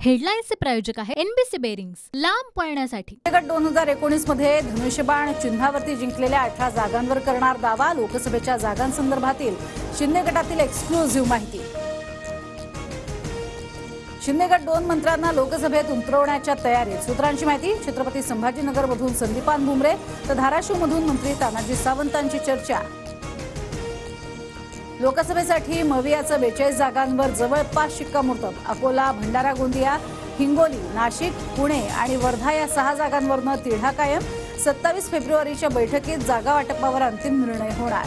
हेडलाईन्सचे प्रायोजक आहे NBC bearings, लांब पळण्यासाठी। गट 2019 मध्ये धनुष्यबाण चिन्हावरती जिंकलेल्या 18 जागांवर करणार दावा। लोकसभेच्या जागांसंदर्भातील शिंदे गटातील एक्सक्लुझिव्ह माहिती। शिंदे गट 2 मंत्र्यांना लोकसभेत उतरवण्याच्या तयारीत। सूत्रांची माहिती। छत्रपती संभाजीनगर मधून संदीपान भुमरे तर धाराशिव मधून मंत्री तानाजी सावंतांची चर्चा। लोकसभेसाठी मवियाचं 42 जागांवर जवळपास शिक्कामोर्तब। अकोला, भंडारा, गोंदिया, हिंगोली, नाशिक, पुणे आणि वर्धा या 6 जागांवरनं तिढा कायम। 27 फेब्रुवारीच्या बैठकीत जागा वाटपावर अंतिम निर्णय होणार।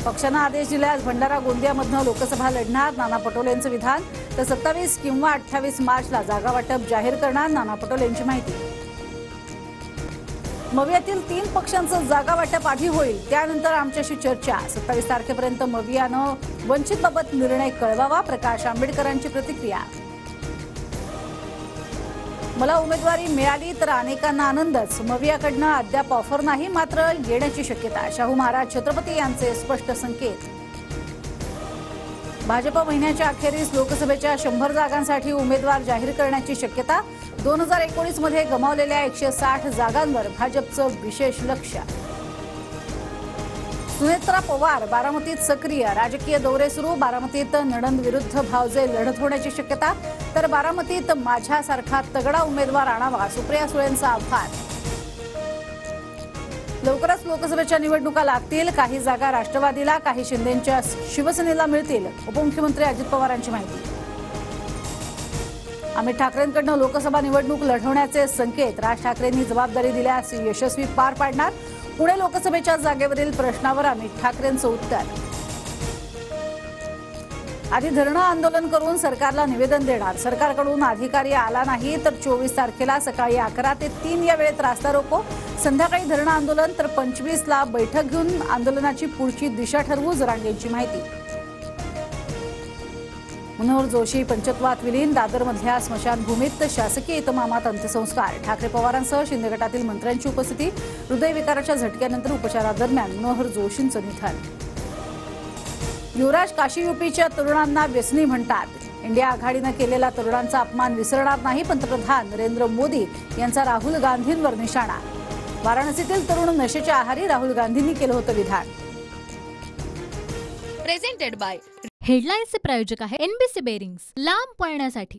पक्षानं आदेश दिल्यास भंडारा, गोंदियामधनं लोकसभा लढणार नाना पटोलेंचं विधान। तर 27 किंवा 28 मार्चला जागा वाटप जाहीर करणार नाना पटोलेंची माहिती। मवियातील 3 पक्षांचं जागा वाटप आधी होईल, त्यानंतर आमच्याशी चर्चा। 27 तारखेपर्यंत मवियानं वंचितबाबत निर्णय कळवावा। प्रकाश आंबेडकरांची प्रतिक्रिया। मला उमेदवारी मिळाली तर अनेकांना आनंदच। मवियाकडनं अद्याप ऑफर नाही, मात्र येण्याची शक्यता। शाहू महाराज छत्रपती यांचे स्पष्ट संकेत। भाजप महिन्याच्या अखेरीस लोकसभेच्या 100 जागांसाठी उमेदवार जाहीर करण्याची शक्यता। 2019 मध्ये गमावलेल्या 160 जागांवर भाजपचं विशेष लक्ष। सुनेत्रा पवार बारामतीत सक्रिय। राजकीय दौरे सुरू। बारामतीत नणंद विरुद्ध भावजे लढत होण्याची शक्यता। तर बारामतीत माझ्यासारखा तगडा उमेदवार आणावा, सुप्रिया सुळेंचं आव्हान। लवकरच लोकसभेच्या निवडणुका लागतील। काही जागा राष्ट्रवादीला, काही शिंदेंच्या शिवसेनेला मिळतील। उपमुख्यमंत्री अजित पवारांची माहिती। अमित ठाकरेंकडून लोकसभा निवडणूक लढवण्याचे संकेत। राज ठाकरेंनी जबाबदारी दिल्यास यशस्वी पार पाडणार। पुणे लोकसभेच्या जागेवरील प्रश्नावर अमित ठाकरेंचं उत्तर। आधी धरणं आंदोलन करून सरकारला निवेदन देणार। सरकारकडून अधिकारी आला नाही तर 24 तारखेला सकाळी 11 ते 3 या वेळेत रास्ता रोको। संध्याकाळी धरणं आंदोलन तर 25ला बैठक घेऊन आंदोलनाची पुढची दिशा ठरवू, जरांगेंची माहिती। मनोहर जोशी पंचत्वात विलीन। दादरमधल्या स्मशानभूमीत शासकीय इतमामात अंत्यसंस्कार। ठाकरे पवारांसह शिंदे गटातील मंत्र्यांची उपस्थिती। हृदयविकाराच्या झटक्यानंतर उपचारादरम्यान मनोहर जोशींचं निधन। युवराज काशी यूपीच्या तरुणांना व्यसनी म्हणतात। इंडिया आघाडीनं केलेला तरुणांचा अपमान विसरणार नाही। पंतप्रधान नरेंद्र मोदी यांचा राहुल गांधींवर निशाणा। वाराणसीतील तरुण नशेच्या आहारी, राहुल गांधींनी केलं होतं विधान। प्रेझेंटेड बाय हेडलाईन्सचे प्रायोजक आहे एनबीसी बेरिंग्स, लांब पळण्यासाठी।